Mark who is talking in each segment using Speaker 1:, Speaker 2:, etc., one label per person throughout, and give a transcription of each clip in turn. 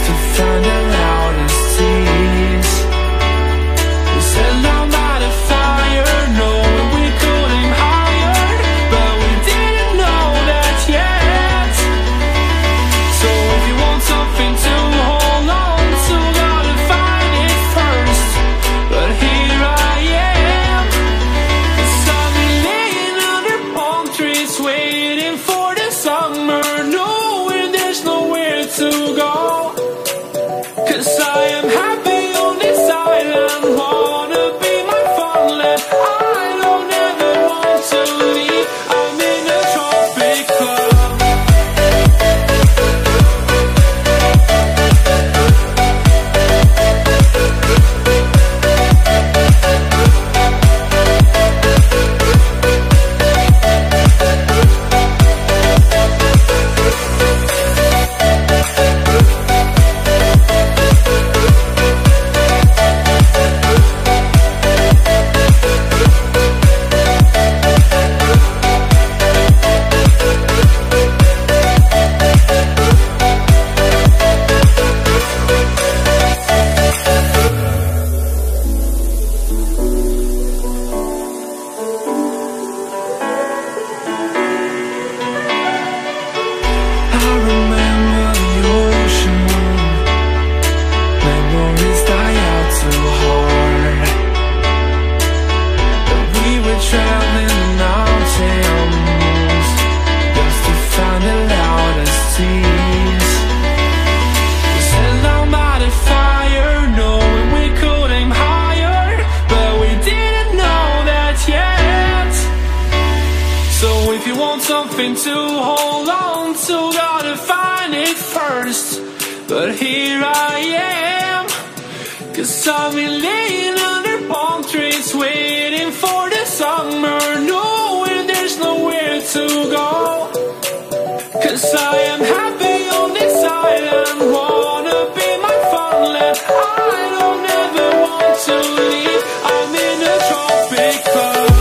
Speaker 1: to find the loudest tease. We set down by the fire, knowing we could aim higher, but we didn't know that yet. So if you want something to hold on to, gotta find it first. But here I am, 'cause I've been laying under palm trees, waiting for the summer, knowing there's nowhere to go. 'Cause I am happy on this island, wanna be my farmland. I don't ever want to leave, I'm in a tropic club. Something to hold on to, gotta find it first. But here I am, 'cause I've been laying under palm trees, waiting for the summer, knowing there's nowhere to go. 'Cause I am happy on this island, wanna be my farmland. I don't ever want to leave, I'm in a tropic club.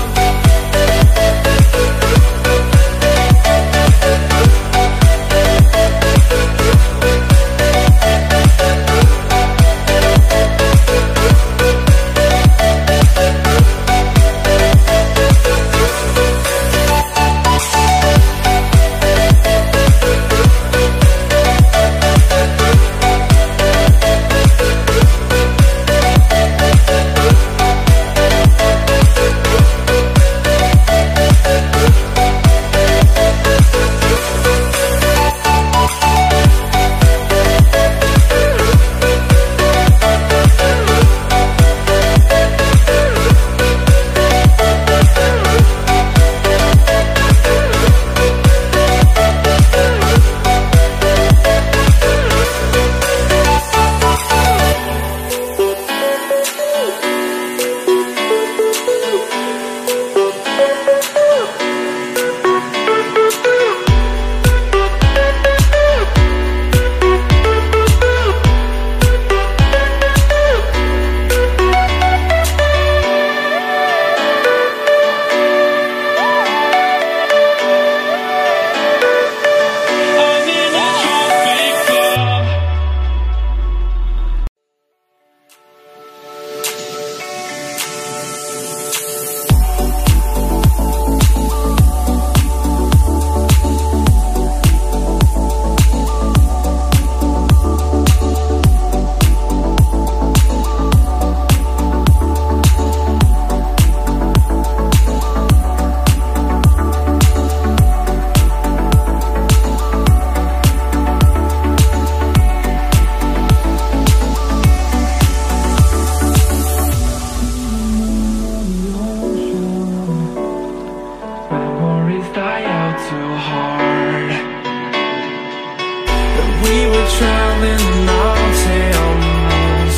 Speaker 1: We were traveling the mountains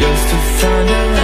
Speaker 1: just to find a